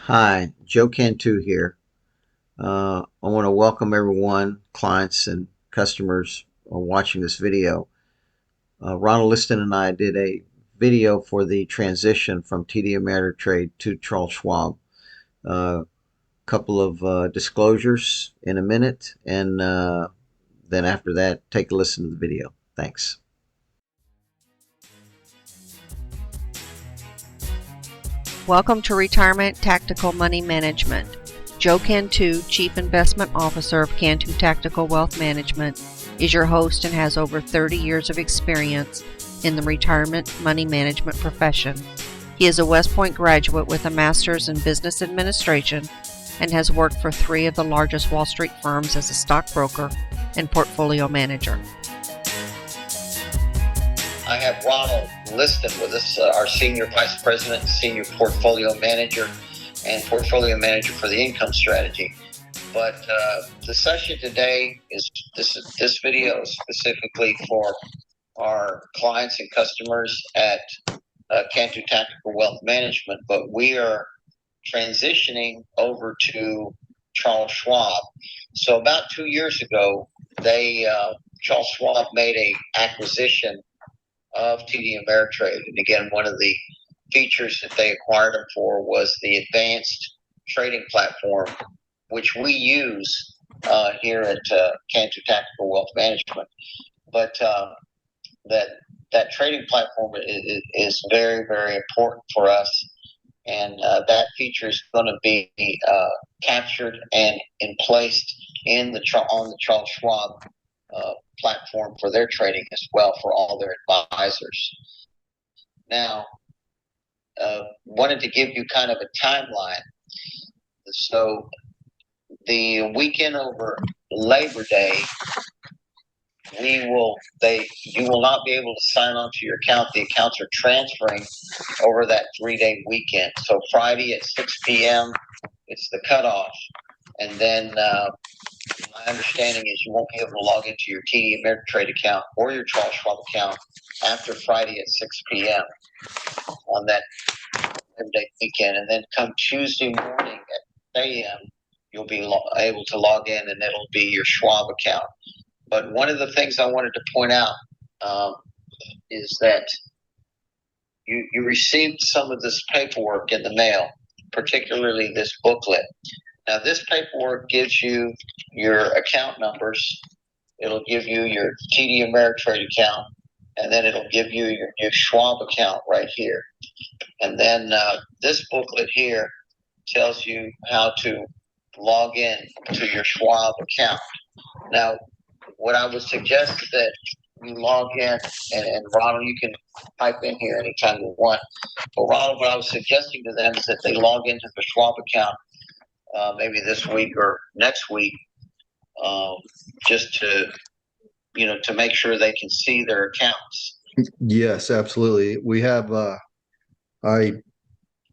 Hi, Joe Cantu here. I want to welcome everyone, clients and customers watching this video. Ronald Liston and I did a video for the transition from TD Ameritrade to Charles Schwab. A couple of disclosures in a minute, and then after that, take a listen to the video. Thanks. Welcome to Retirement Tactical Money Management. Joe Cantu, Chief Investment Officer of Cantu Tactical Wealth Management, is your host and has over 30 years of experience in the retirement money management profession. He is a West Point graduate with a master's in business administration and has worked for 3 of the largest Wall Street firms as a stockbroker and portfolio manager. I have Ronald Liston with us, our Senior Vice President, Senior Portfolio Manager, and Portfolio Manager for the Income Strategy. But the session today is this video is specifically for our clients and customers at Cantu Tactical Wealth Management, but we are transitioning over to Charles Schwab. So about 2 years ago, Charles Schwab made an acquisition of TD Ameritrade. And again, one of the features that they acquired them for was the advanced trading platform, which we use here at Cantu Tactical Wealth Management. But that trading platform is very, very important for us. And that feature is going to be captured and placed on the Charles Schwab platform for their trading as well for all their advisors. Now, wanted to give you kind of a timeline. So the weekend over Labor Day, you will not be able to sign on to your account. The accounts are transferring over that 3-day weekend. So Friday at 6 p.m. it's the cutoff, and then my understanding is you won't be able to log into your TD Ameritrade account or your Charles Schwab account after Friday at 6 p.m. on that everyday weekend. And then come Tuesday morning at 8 a.m., you'll be able to log in, and it'll be your Schwab account. But one of the things I wanted to point out is that you received some of this paperwork in the mail, particularly this booklet. Now, this paperwork gives you your account numbers. It'll give you your TD Ameritrade account, and then it'll give you your Schwab account right here. And then this booklet here tells you how to log in to your Schwab account. Now, what I would suggest is that you log in, and Ronald, you can type in here anytime you want. But Ronald, what I was suggesting to them is that they log into the Schwab account maybe this week or next week, just to make sure they can see their accounts. Yes, absolutely. We have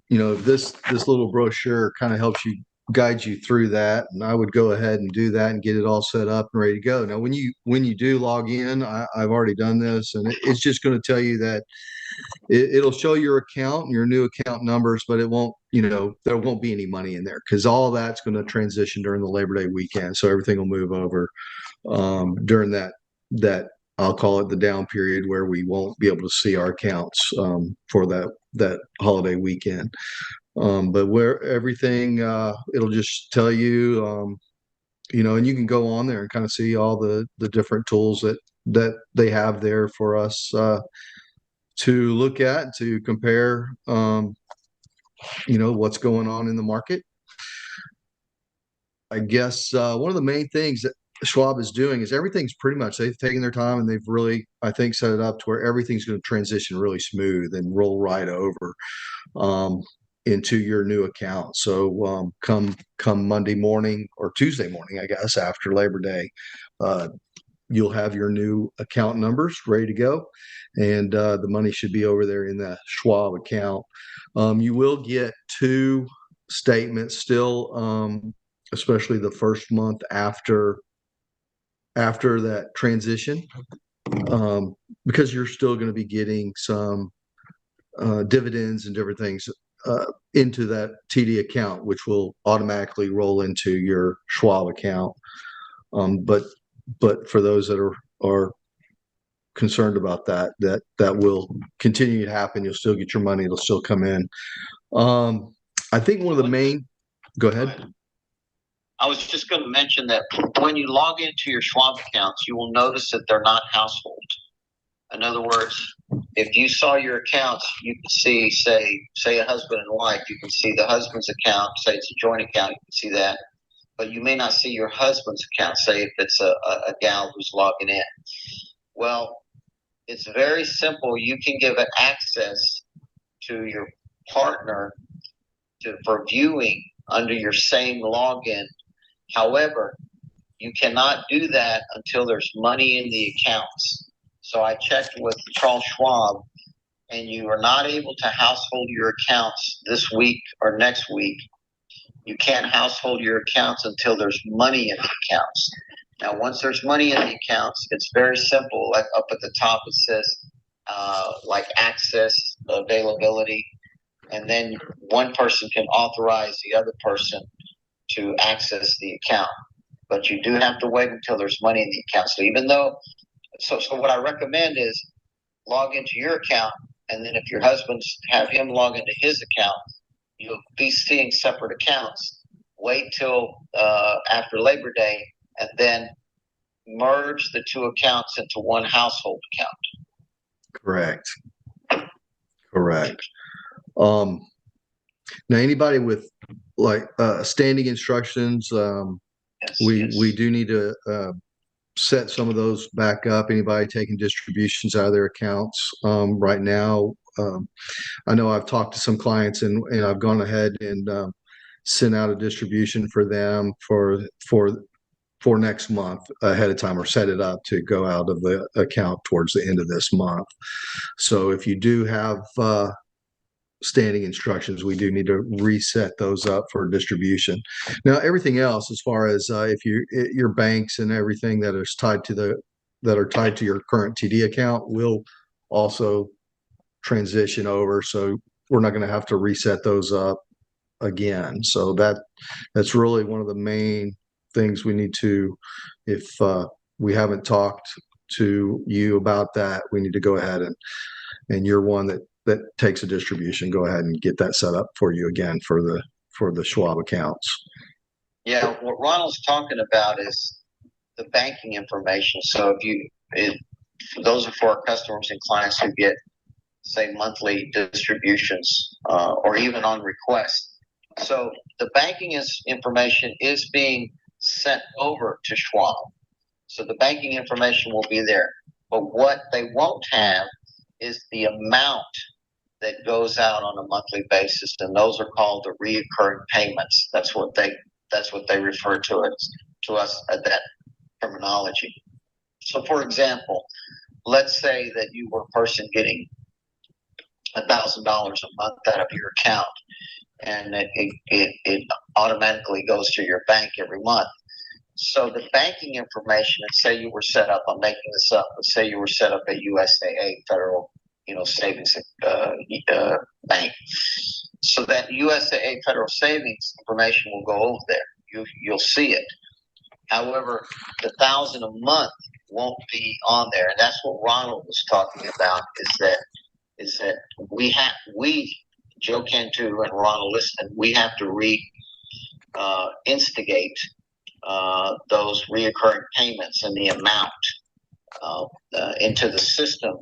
this little brochure kind of helps you guide you through that, and I would go ahead and do that and get it all set up and ready to go. Now, when you do log in, I've already done this, and it's just going to tell you that it'll show your account and your new account numbers, but it won't, there won't be any money in there because all that's going to transition during the Labor Day weekend. So everything will move over during that I'll call it the down period where we won't be able to see our accounts for that holiday weekend. But where everything, it'll just tell you, and you can go on there and kind of see all the different tools that they have there for us to look at, to compare, what's going on in the market. I guess one of the main things that Schwab is doing is everything's pretty much, they've taken their time and they've really, I think, set it up to where everything's going to transition really smooth and roll right over into your new account. So come Monday morning or Tuesday morning, I guess, after Labor Day, you'll have your new account numbers ready to go, and the money should be over there in the Schwab account. You will get 2 statements still, especially the first month after that transition, because you're still going to be getting some dividends and different things into that TD account, which will automatically roll into your Schwab account. But for those that are concerned about that will continue to happen. You'll still get your money. It'll still come in. I think one of the main. Go ahead. I was just going to mention that when you log into your Schwab accounts, you will notice that they're not household. In other words, if you saw your accounts, you can see, say a husband and wife, you can see the husband's account, say it's a joint account, you can see that. But you may not see your husband's account, say if it's a gal who's logging in. Well, it's very simple. You can give it access to your partner for viewing under your same login. However, you cannot do that until there's money in the accounts. So I checked with Charles Schwab, and you are not able to household your accounts this week or next week. You can't household your accounts until there's money in the accounts. Now, once there's money in the accounts, it's very simple. Like up at the top, it says like access, availability, and then one person can authorize the other person to access the account. But you do have to wait until there's money in the account. So even though, so what I recommend is log into your account, and then if your husband's, have him log into his account, you'll be seeing separate accounts. Wait till after Labor Day, and then merge the two accounts into one household account. Correct. Now, anybody with like standing instructions, we do need to set some of those back up. Anybody taking distributions out of their accounts right now? I know I've talked to some clients and I've gone ahead and sent out a distribution for them for next month ahead of time, or set it up to go out of the account towards the end of this month. So if you do have standing instructions, we do need to reset those up for distribution. Now, everything else, as far as if your banks and everything that is tied to your current TD account, will also transition over. So we're not going to have to reset those up again. So that's really one of the main things we need to, if we haven't talked to you about that, we need to go ahead and you're one that takes a distribution, go ahead and get that set up for you again for the Schwab accounts. Yeah, what Ronald's talking about is the banking information. So those are for our customers and clients who get, say, monthly distributions or even on request. So the banking information is being sent over to Schwab. So the banking information will be there. But what they won't have is the amount that goes out on a monthly basis, and those are called the reoccurring payments. That's what they refer to us at that terminology. So, for example, let's say that you were a person getting $1,000 a month out of your account, and it automatically goes to your bank every month. So the banking information, and say you were set up, I'm making this up, but say you were set up at USAA, Federal Savings Bank. So that USAA Federal Savings information will go over there. You'll see it. However, the $1,000 a month won't be on there, and that's what Ronald was talking about. Is that we Joe Cantu and Ronald Liston, we have to instigate those reoccurring payments and the amount into the system,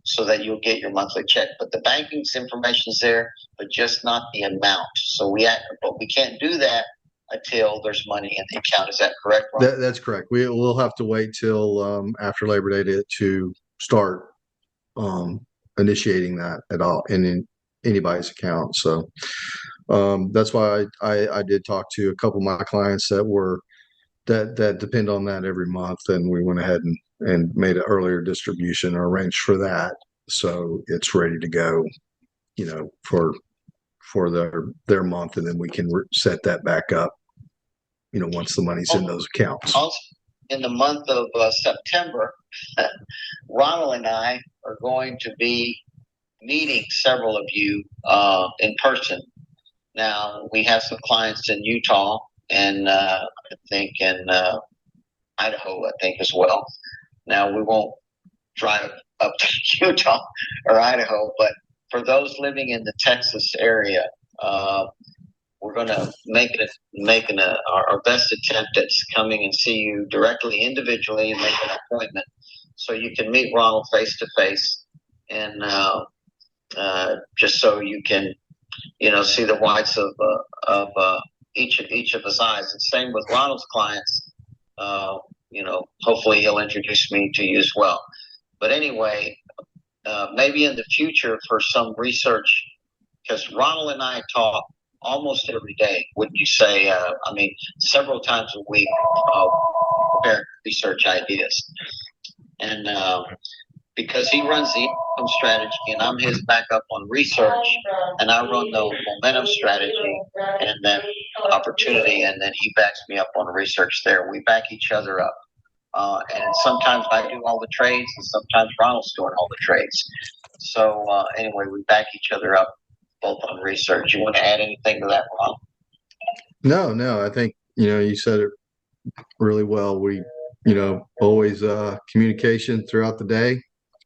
so that you'll get your monthly check. But the banking's information is there, but just not the amount. So but we can't do that until there's money in the account. Is that correct, Ron? That's correct. We'll have to wait till after Labor Day to start initiating that at all in anybody's account. So that's why I did talk to a couple of my clients that depend on that every month, and we went ahead and made an earlier distribution or arranged for that, so it's ready to go, for their month, and then we can set that back up, once the money's in those accounts. Also, in the month of September, Ronald and I are going to be meeting several of you in person. Now, we have some clients in Utah and I think in Idaho, I think as well. Now, we won't drive up to Utah or Idaho, but for those living in the Texas area, we're going to our best attempt at coming and see you directly, individually, and make an appointment so you can meet Ronald face to face, and just so you can, see the whites of each of his eyes. And same with Ronald's clients. Hopefully he'll introduce me to you as well. But anyway, maybe in the future for some research, because Ronald and I talk almost every day, wouldn't you say? Several times a week, prepare research ideas. And because he runs the income strategy and I'm his backup on research, and I run the momentum strategy and then opportunity, and then he backs me up on research there. We back each other up. And sometimes I do all the trades, and sometimes Ronald's doing all the trades. So anyway, we back each other up both on research. You want to add anything to that, Ronald? No, I think, you said it really well. We, always communication throughout the day,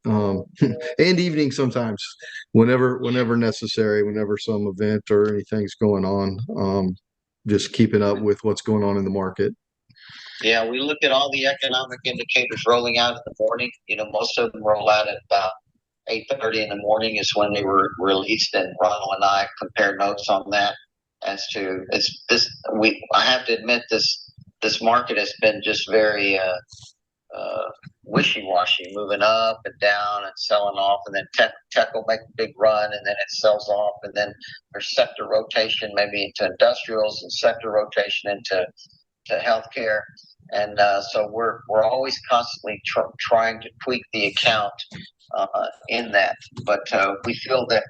and evening sometimes, whenever necessary, whenever some event or anything's going on, just keeping up with what's going on in the market. Yeah, we look at all the economic indicators rolling out in the morning. Most of them roll out at about 8:30 in the morning is when they were released, and Ronald and I compare notes on that. As to I have to admit this market has been just very wishy-washy, moving up and down and selling off, and then tech will make a big run, and then it sells off, and then there's sector rotation maybe into industrials and sector rotation into healthcare, and so we're always constantly trying to tweak the account in that, but we feel that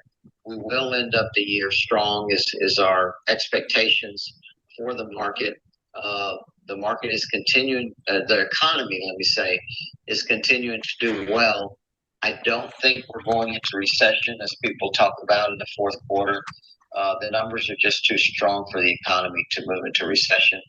we will end up the year strong is our expectations for the market. The market is continuing, the economy, let me say, is continuing to do well. I don't think we're going into recession as people talk about in the fourth quarter. The numbers are just too strong for the economy to move into recession,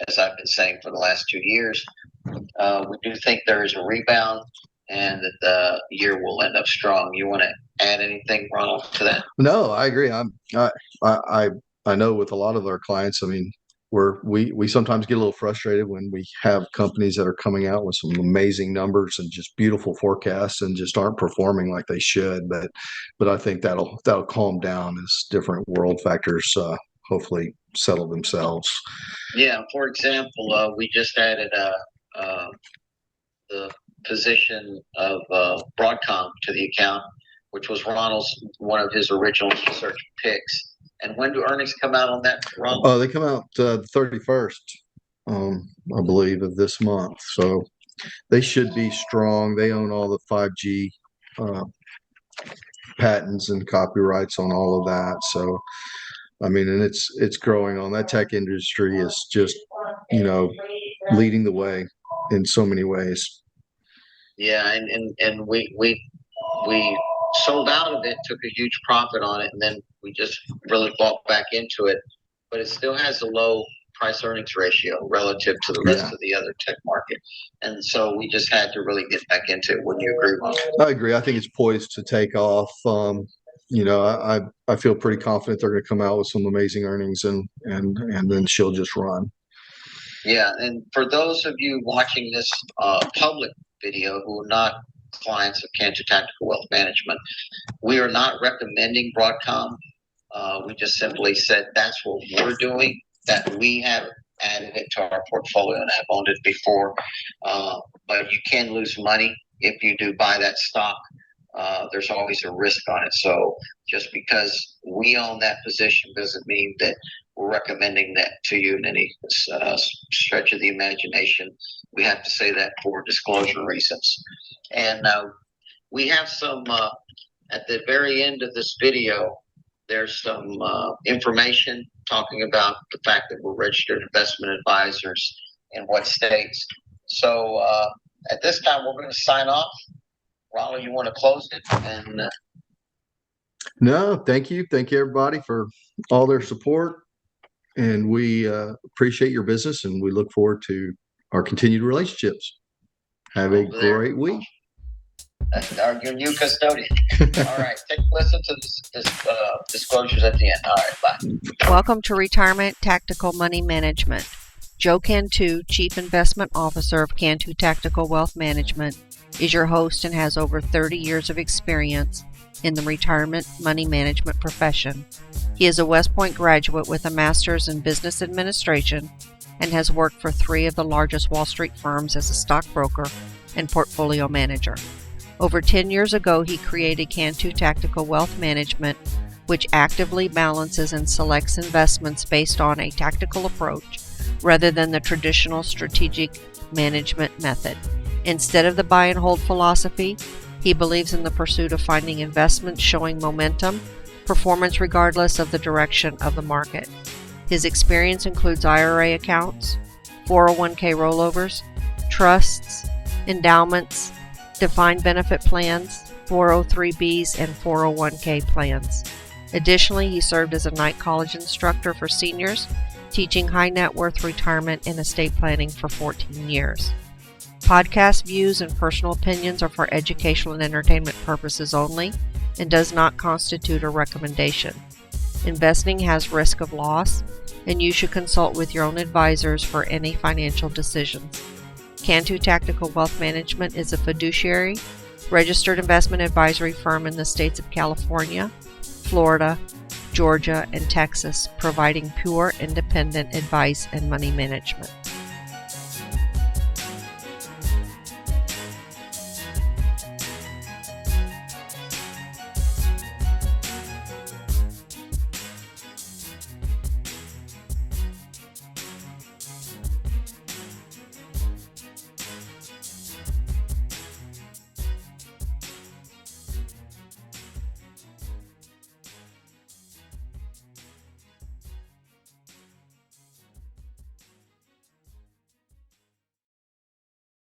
as I've been saying for the last 2 years. We do think there is a rebound and that the year will end up strong. You want to add anything, Ronald, to that? No, I agree. I know with a lot of our clients, I mean, we sometimes get a little frustrated when we have companies that are coming out with some amazing numbers and just beautiful forecasts and just aren't performing like they should. But I think that'll calm down as different world factors hopefully settle themselves. Yeah. For example, we just added the position of Broadcom to the account, which was Ronald's one of his original research picks. And when do earnings come out on that, Ronald? Oh, they come out the 31st, I believe, of this month. So they should be strong. They own all the 5G patents and copyrights on all of that. So, I mean, and it's growing on. That tech industry is just, leading the way in so many ways. Yeah, and we sold out of it, took a huge profit on it, and then we just really bought back into it. But it still has a low price earnings ratio relative to the rest of the other tech market. And so we just had to really get back into it. Wouldn't you agree, Ron? I agree. I think it's poised to take off. I feel pretty confident they're going to come out with some amazing earnings, and then she'll just run. Yeah, and for those of you watching this public video who are not clients of Cantu Tactical Wealth Management, we are not recommending Broadcom. We just simply said that's what we're doing, that we have added it to our portfolio and have owned it before. But you can lose money if you do buy that stock. There's always a risk on it. So just because we own that position doesn't mean that we're recommending that to you in any stretch of the imagination. We have to say that for disclosure reasons. And we have some, at the very end of this video, there's some information talking about the fact that we're registered investment advisors in what states. So at this time, we're going to sign off. Ronald, you want to close it? And No, thank you. Thank you, everybody, for all their support. And we appreciate your business, and we look forward to our continued relationships. Have a great week. Your new custodian. All right, take a listen to this disclosures at the end. All right, bye. Welcome to Retirement Tactical Money Management. Joe Cantu, Chief Investment Officer of Cantu Tactical Wealth Management, is your host and has over 30 years of experience in the retirement money management profession. He is a West Point graduate with a master's in business administration and has worked for 3 of the largest Wall Street firms as a stockbroker and portfolio manager. Over 10 years ago, he created Cantu Tactical Wealth Management, which actively balances and selects investments based on a tactical approach rather than the traditional strategic management method. Instead of the buy and hold philosophy, he believes in the pursuit of finding investments showing momentum, performance regardless of the direction of the market. His experience includes IRA accounts, 401k rollovers, trusts, endowments, defined benefit plans, 403bs, and 401k plans. Additionally, he served as a night college instructor for seniors, teaching high net worth retirement and estate planning for 14 years. Podcast views and personal opinions are for educational and entertainment purposes only and does not constitute a recommendation. Investing has risk of loss, and you should consult with your own advisors for any financial decisions. Cantu Tactical Wealth Management is a fiduciary, registered investment advisory firm in the states of California, Florida, Georgia, and Texas, providing pure, independent advice and money management.